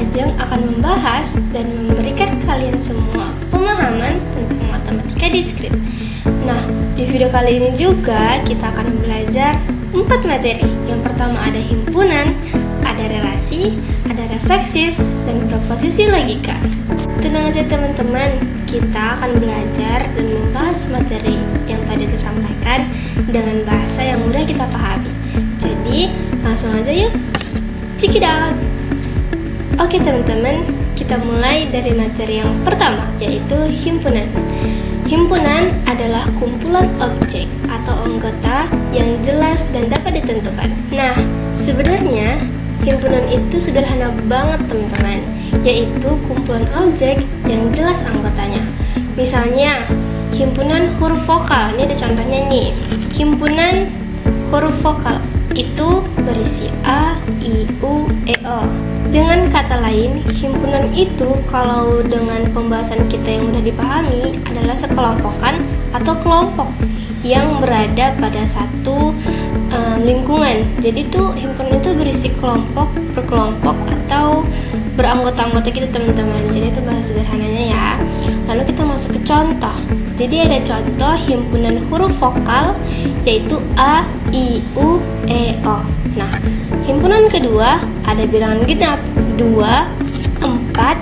Ajeng akan membahas dan memberikan kalian semua pemahaman tentang matematika diskrit. Nah, di video kali ini juga kita akan belajar 4 materi. Yang pertama ada himpunan, ada relasi, ada refleksif, dan proposisi logika. Tenang aja teman-teman, kita akan belajar dan membahas materi yang tadi disampaikan dengan bahasa yang mudah kita pahami. Jadi, langsung aja yuk, check it out! Oke teman-teman, kita mulai dari materi yang pertama, yaitu himpunan. Himpunan adalah kumpulan objek atau anggota yang jelas dan dapat ditentukan. Nah, sebenarnya himpunan itu sederhana banget teman-teman, yaitu kumpulan objek yang jelas anggotanya. Misalnya, himpunan huruf vokal, ini ada contohnya nih. Himpunan huruf vokal itu berisi A, I, U, E, O. Dengan kata lain, himpunan itu kalau dengan pembahasan kita yang mudah dipahami adalah sekelompokan atau kelompok yang berada pada satu lingkungan. Jadi tuh himpunan itu berisi kelompok, berkelompok atau beranggota-anggota kita teman-teman. Jadi itu bahasa sederhananya ya. Lalu kita masuk ke contoh. Jadi ada contoh himpunan huruf vokal yaitu A, I, U, E, O. Nah, himpunan kedua ada bilangan genap 2, 4,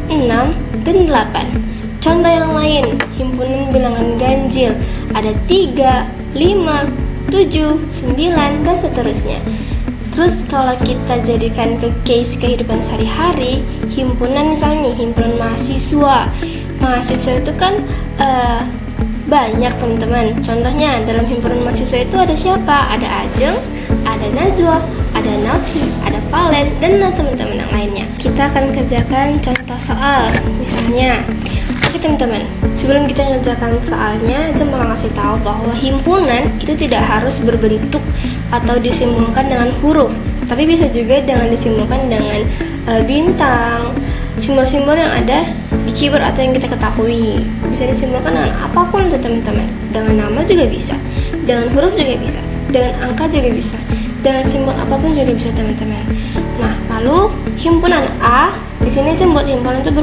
6, dan 8. Contoh yang lain, himpunan bilangan ganjil ada 3, 5, 7, 9, dan seterusnya. Terus kalau kita jadikan ke case kehidupan sehari-hari, himpunan misalnya nih, himpunan mahasiswa. Mahasiswa itu kan banyak teman-teman. Contohnya dalam himpunan mahasiswa itu ada siapa? Ada Ajeng, ada Najwa, ada Nauti, ada Valen, dan teman-teman yang lainnya. Kita akan kerjakan contoh soal. Misalnya, oke teman-teman, sebelum kita mengerjakan soalnya, Ajeng bakal ngasih tahu bahwa himpunan itu tidak harus berbentuk atau disimbolkan dengan huruf, tapi bisa juga dengan disimbolkan dengan bintang, simbol-simbol yang ada di keyboard atau yang kita ketahui. Bisa disimbolkan dengan apapun tuh teman-teman. Dengan nama juga bisa, dengan huruf juga bisa, dengan angka juga bisa, dengan simbol apapun juga bisa teman-teman. Nah, lalu himpunan A, di sini aja buat himpunan itu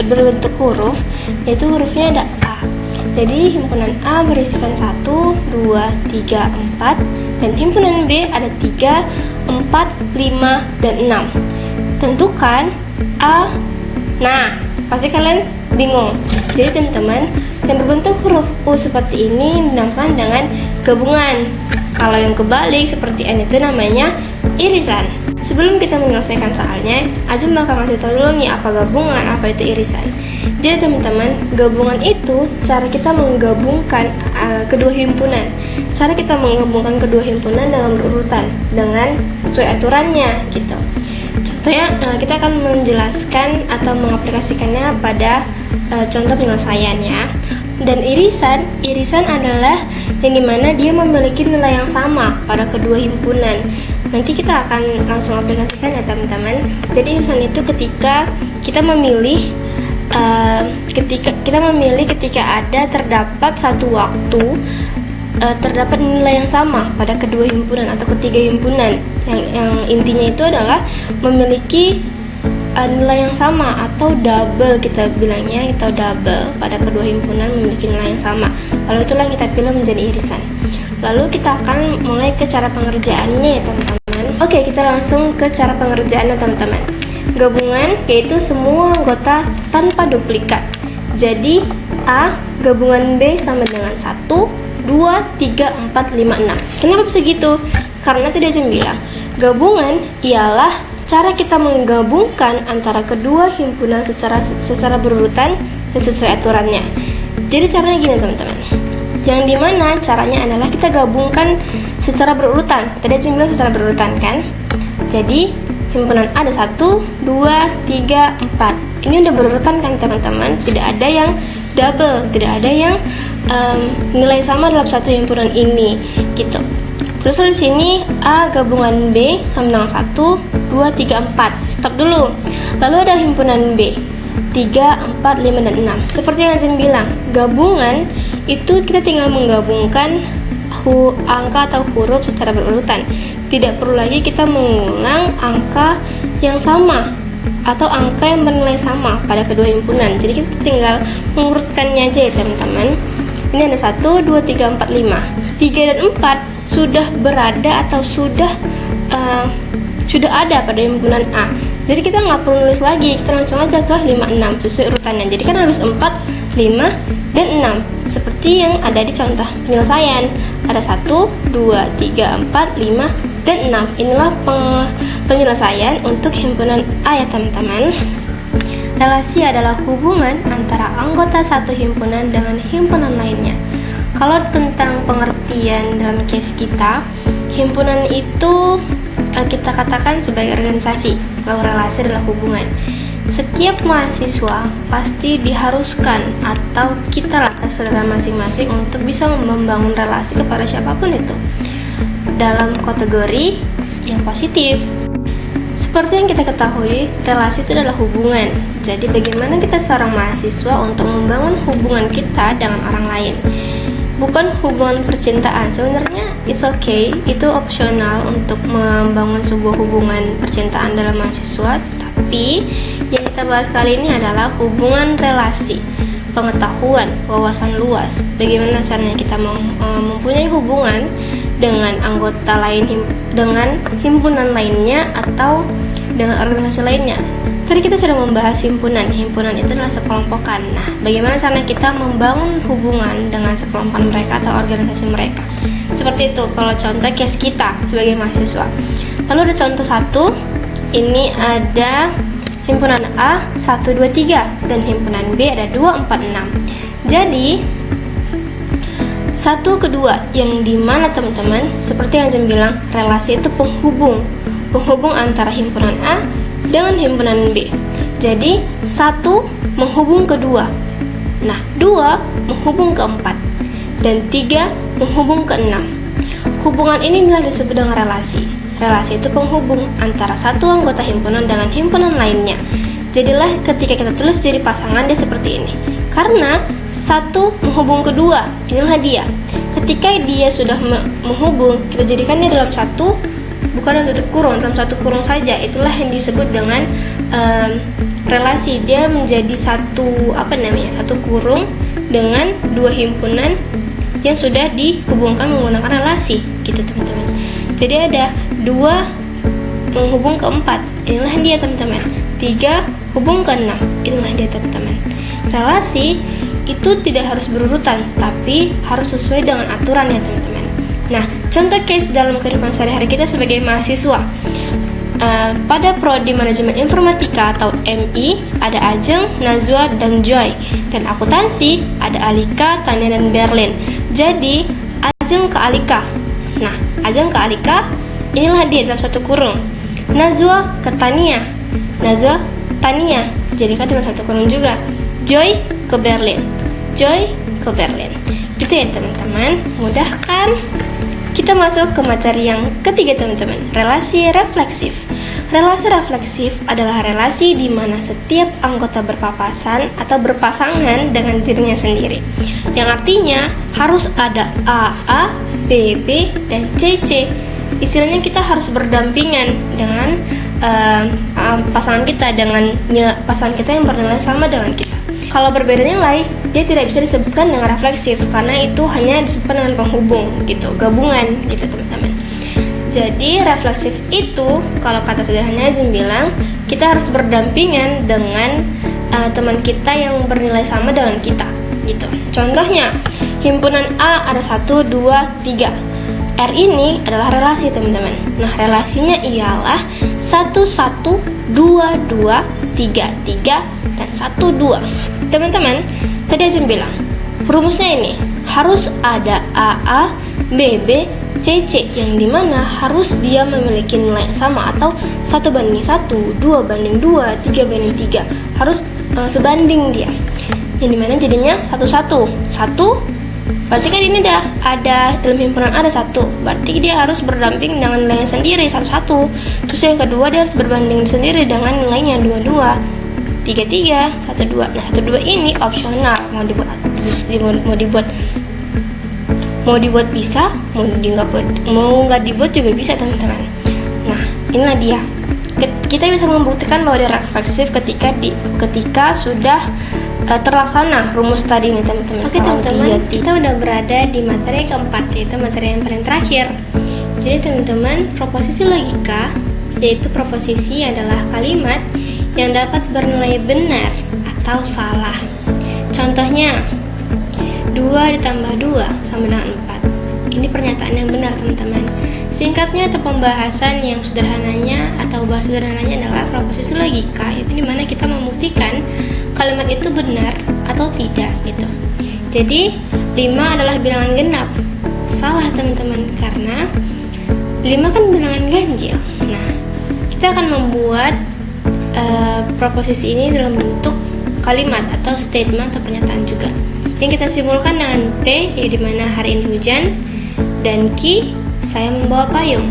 berbentuk huruf, yaitu hurufnya ada A. Jadi himpunan A berisikan 1, 2, 3, 4, dan himpunan B ada 3, 4, 5, dan 6. Tentukan A. Nah, pasti kalian bingung. Jadi teman-teman, yang berbentuk huruf U seperti ini dinamakan dengan gabungan. Kalau yang kebalik seperti N itu namanya irisan. Sebelum kita menyelesaikan soalnya, Ajeng bakal ngasih tahu dulu nih apa gabungan, apa itu irisan. Jadi teman-teman, gabungan itu cara kita menggabungkan kedua himpunan. Cara kita menggabungkan kedua himpunan dalam berurutan dengan sesuai aturannya gitu. Contohnya, kita akan menjelaskan atau mengaplikasikannya pada contoh penyelesaian ya. Dan irisan adalah yang dimana dia memiliki nilai yang sama pada kedua himpunan. Nanti kita akan langsung aplikasikan ya teman-teman. Jadi irisan itu ketika kita memilih ketika ada terdapat satu waktu terdapat nilai yang sama pada kedua himpunan atau ketiga himpunan, yang intinya itu adalah memiliki nilai yang sama atau double, kita bilangnya atau double pada kedua himpunan memiliki nilai yang sama. Lalu itulah yang kita pilih menjadi irisan. Lalu kita akan mulai ke cara pengerjaannya ya teman-teman. Oke, kita langsung ke cara pengerjaannya teman-teman. Gabungan yaitu semua anggota tanpa duplikat. Jadi A gabungan B sama dengan 1, 2, 3, 4, 5, 6. Kenapa bisa gitu? Karena tadi Ajeng bilang, gabungan ialah cara kita menggabungkan antara kedua himpunan secara berurutan dan sesuai aturannya. Jadi caranya gini teman-teman. Yang dimana caranya adalah kita gabungkan secara berurutan. Tadi Ajeng bilang secara berurutan kan? Jadi himpunan A ada 1, 2, 3, 4. Ini udah berurutan kan teman-teman? Tidak ada yang double, tidak ada yang nilai sama dalam satu himpunan ini gitu. Terus di sini A gabungan B sama dengan 1, 2, 3, 4. Stop dulu. Lalu ada himpunan B 3, 4, 5, dan 6. Seperti yang Ajeng bilang, gabungan itu kita tinggal menggabungkan angka atau huruf secara berurutan. Tidak perlu lagi kita mengulang angka yang sama atau angka yang bernilai sama pada kedua himpunan. Jadi kita tinggal mengurutkannya aja ya teman-teman. Ini ada 1, 2, 3, 4, 5. 3 dan 4 sudah berada atau sudah ada pada himpunan A. Jadi kita nggak perlu nulis lagi, kita langsung aja ke 5, 6 sesuai urutannya. Jadi kan habis 4, 5, dan 6 seperti yang ada di contoh penyelesaian. Ada 1, 2, 3, 4, 5, dan 6. Inilah penyelesaian untuk himpunan A ya teman-teman. Relasi adalah hubungan antara anggota satu himpunan dengan himpunan lainnya. Kalau tentang pengertian dalam case kita, himpunan itu kita katakan sebagai organisasi, lalu relasi adalah hubungan. Setiap mahasiswa pasti diharuskan atau kita lah kesadaran masing-masing untuk bisa membangun relasi kepada siapapun itu dalam kategori yang positif. Seperti yang kita ketahui, relasi itu adalah hubungan. Jadi bagaimana kita seorang mahasiswa untuk membangun hubungan kita dengan orang lain. Bukan hubungan percintaan. Sebenarnya it's okay, itu opsional untuk membangun sebuah hubungan percintaan dalam mahasiswa. Tapi yang kita bahas kali ini adalah hubungan relasi, pengetahuan, wawasan luas. Bagaimana caranya kita mempunyai hubungan dengan anggota lain, dengan himpunan lainnya atau dengan organisasi lainnya. Tadi kita sudah membahas himpunan. Himpunan itu adalah sekelompokan. Nah, bagaimana caranya kita membangun hubungan dengan sekelompokan mereka atau organisasi mereka? Seperti itu kalau contoh case kita sebagai mahasiswa. Lalu ada contoh 1. Ini ada himpunan A 1, 2, 3 dan himpunan B ada 2, 4, 6. Jadi 1 ke 2 yang dimana teman-teman, seperti yang saya bilang, relasi itu penghubung antara himpunan A dengan himpunan B. Jadi 1 menghubung ke 2. Nah, 2 menghubung ke 4 dan 3 menghubung ke 6. Hubungan ini inilah disebut dengan relasi. Relasi itu penghubung antara satu anggota himpunan dengan himpunan lainnya. Jadilah ketika kita tulis jadi pasangan dia seperti ini. Karena 1 menghubung ke 2, inilah dia. Ketika dia sudah menghubung, kita jadikan dia dalam 1, bukan dalam tutup kurung, dalam 1 kurung saja. Itulah yang disebut dengan relasi. Dia menjadi satu kurung dengan 2 himpunan yang sudah dihubungkan menggunakan relasi, gitu teman-teman. Jadi ada 2 menghubung ke 4, inilah dia teman-teman. 3 hubung ke 6, inilah dia teman-teman. Relasi itu tidak harus berurutan, tapi harus sesuai dengan aturan ya teman-teman. Nah, contoh case dalam kehidupan sehari-hari kita sebagai mahasiswa. Pada prodi manajemen informatika atau MI ada Ajeng, Nazwa, dan Joy. Dan akuntansi ada Alika, Tania, dan Berlin. Jadi Ajeng ke Alika. Nah, Ajeng ke Alika, inilah dia dalam 1 kurung. Nazwa ke Tania. Nazwa, Tania, jadikan dalam 1 kurung juga. Joy ke Berlin. Joy ke Berlin. Gitu ya teman-teman. Mudah kan? Kita masuk ke materi yang ketiga teman-teman, relasi refleksif. Relasi refleksif adalah relasi di mana setiap anggota berpapasan atau berpasangan dengan dirinya sendiri. Yang artinya harus ada AA, BB, dan CC. Istilahnya kita harus berdampingan dengan pasangan kita, dengan pasangan kita yang bernilai sama dengan kita. Kalau berbeda nilai, dia tidak bisa disebutkan dengan refleksif karena itu hanya disebutkan dengan penghubung gitu, gabungan gitu teman-teman. Jadi refleksif itu kalau kata sederhananya Zim bilang, kita harus berdampingan dengan teman kita yang bernilai sama dengan kita gitu. Contohnya, himpunan A ada 1, 2, 3. R ini adalah relasi teman-teman. Nah, relasinya ialah 1, 1, 2, 2, 3, 3, dan 1, 2. Teman-teman, tadi Azim bilang, rumusnya ini harus ada AA, BB, CC, yang dimana harus dia memiliki nilai yang sama atau 1:1, 2:2, 3:3. Harus sebanding dia. Yang dimana jadinya 1, 1. 1 berarti kan ini ada dalam himpunan ada 1, berarti dia harus berdamping dengan nilainya sendiri 1, 1. Terus yang kedua dia harus berbanding sendiri dengan nilainya 2, 2, 3, 3, 1, 2. Nah, 1, 2 ini opsional, mau dibuat bisa, mau nggak dibuat juga bisa teman-teman. Nah, inilah dia Kita bisa membuktikan bahwa dia refleksif ketika sudah terlaksana rumus tadi nih teman-teman. Oke teman-teman, kita udah berada di materi keempat, yaitu materi yang paling terakhir. Jadi teman-teman, proposisi logika, yaitu proposisi adalah kalimat yang dapat bernilai benar atau salah. Contohnya, 2 ditambah 2 sama dengan 4. Ini pernyataan yang benar teman-teman. Singkatnya atau pembahasan yang sederhananya atau bahasa sederhananya adalah proposisi logika, yaitu dimana kita membuktikan kalimat itu benar atau tidak gitu. Jadi 5 adalah bilangan genap. Salah teman-teman, karena 5 kan bilangan ganjil. Nah, kita akan membuat proposisi ini dalam bentuk kalimat atau statement atau pernyataan juga. Yang kita simpulkan dengan P, yaitu dimana hari ini hujan, dan Q, saya membawa payung.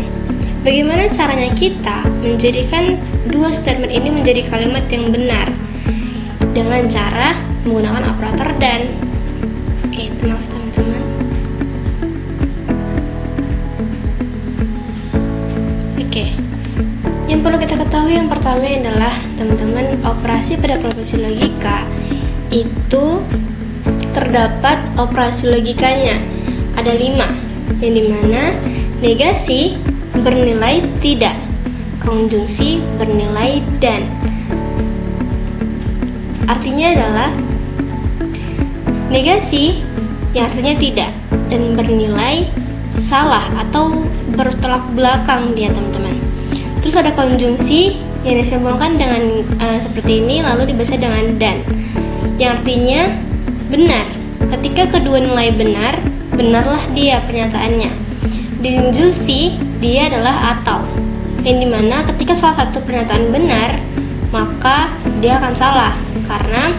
Bagaimana caranya kita menjadikan dua statement ini menjadi kalimat yang benar? Dengan cara menggunakan operator dan. Maaf teman-teman. Oke. Yang perlu kita ketahui yang pertama adalah teman-teman, operasi pada proposisi logika itu terdapat operasi logikanya ada 5, yang dimana negasi bernilai tidak, konjungsi bernilai dan. Artinya adalah negasi yang artinya tidak dan bernilai salah atau bertolak belakang dia teman-teman. Terus ada konjungsi yang disimpulkan dengan seperti ini, lalu dibaca dengan dan, yang artinya benar. Ketika kedua nilai benar, benarlah dia pernyataannya. Disjungsi dia adalah atau, yang dimana ketika salah satu pernyataan benar, maka dia akan salah. Karena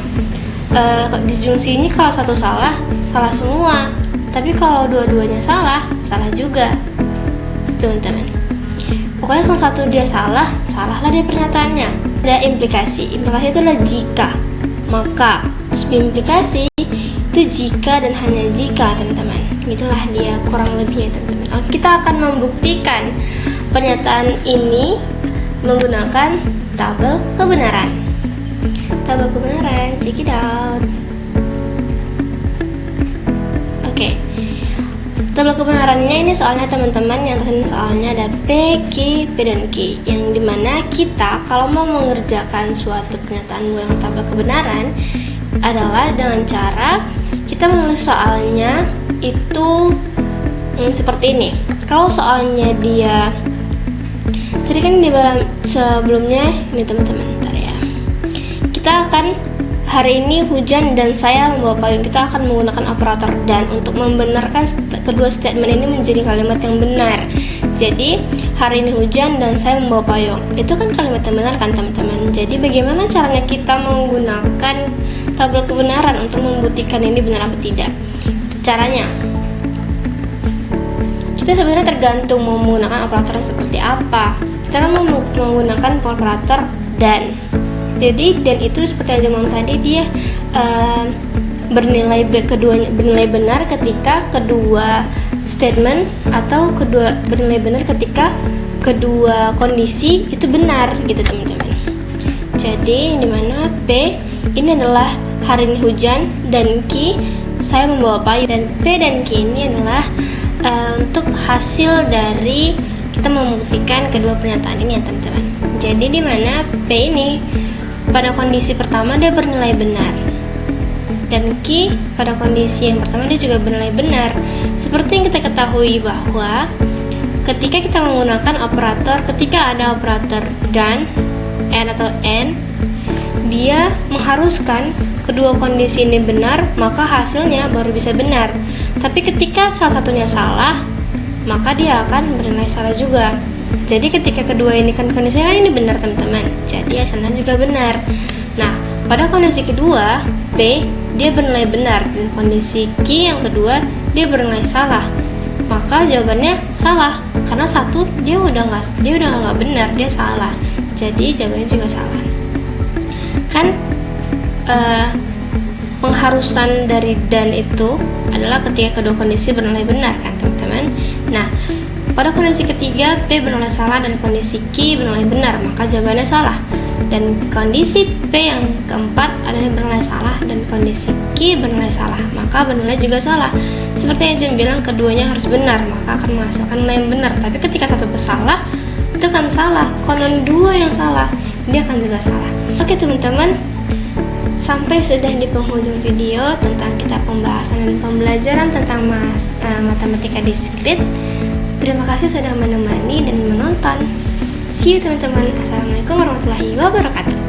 disjungsi ini kalau satu salah, salah semua. Tapi kalau dua-duanya salah, salah juga, teman-teman. Pokoknya salah satu dia salah, salahlah dia pernyataannya. Ada implikasi. Implikasi itu adalah jika, maka. Terus implikasi itu jika dan hanya jika, teman-teman. Itulah dia kurang lebihnya, teman-teman. Oke, kita akan membuktikan pernyataan ini menggunakan tabel kebenaran. Tabel kebenaran, check it out. Oke. Tabel kebenarannya ini soalnya teman-teman, yang tadi soalnya ada P, Q, P, dan Q, yang dimana kita kalau mau mengerjakan suatu pernyataan menggunakan tabel kebenaran adalah dengan cara kita menulis soalnya itu seperti ini. Kalau soalnya dia tadi kan di sebelumnya ini teman-teman, bentar ya. Kita akan hari ini hujan dan saya membawa payung. Kita akan menggunakan operator dan untuk membenarkan kedua statement ini menjadi kalimat yang benar. Jadi hari ini hujan dan saya membawa payung, itu kan kalimat yang benar kan teman-teman. Jadi bagaimana caranya kita menggunakan tabel kebenaran untuk membuktikan ini benar atau tidak? Caranya, kita sebenarnya tergantung mau menggunakan operator yang seperti apa. Kita kan menggunakan operator dan. Jadi dan itu seperti aja ngomong tadi, dia bernilai benar ketika kedua statement atau bernilai benar ketika kedua kondisi itu benar gitu teman-teman. Jadi dimana P ini adalah hari ini hujan dan Q saya membawa payung, dan P dan Q ini adalah untuk hasil dari kita membuktikan kedua pernyataan ini ya teman-teman. Jadi dimana P ini pada kondisi pertama dia bernilai benar, dan Q pada kondisi yang pertama dia juga bernilai benar. Seperti yang kita ketahui bahwa ketika kita menggunakan operator, ketika ada operator dan and atau and, dia mengharuskan kedua kondisi ini benar, maka hasilnya baru bisa benar. Tapi ketika salah satunya salah, maka dia akan bernilai salah juga. Jadi ketika kedua ini kan kondisinya ini benar teman-teman, jadi hasilnya juga benar. Nah, pada kondisi kedua P dia bernilai benar, dan kondisi Q yang kedua dia bernilai salah, maka jawabannya salah karena satu dia udah nggak benar, dia salah. Jadi jawabannya juga salah. Kan pengharusan dari dan itu adalah ketika kedua kondisi bernilai benar kan teman-teman. Nah, Pada kondisi ketiga, P bernilai salah dan kondisi Q bernilai benar, maka jawabannya salah. Dan kondisi P yang keempat adalah bernilai salah dan kondisi Q bernilai salah, maka bernilai juga salah. Seperti yang Jim bilang, keduanya harus benar, maka akan menghasilkan nilai yang benar. Tapi ketika satu salah, itu akan salah. Kalau dua yang salah, dia akan juga salah. Oke teman-teman, sampai sudah di penghujung video tentang kita pembahasan dan pembelajaran tentang matematika diskrit. Terima kasih sudah menemani dan menonton. See you teman-teman. Assalamualaikum warahmatullahi wabarakatuh.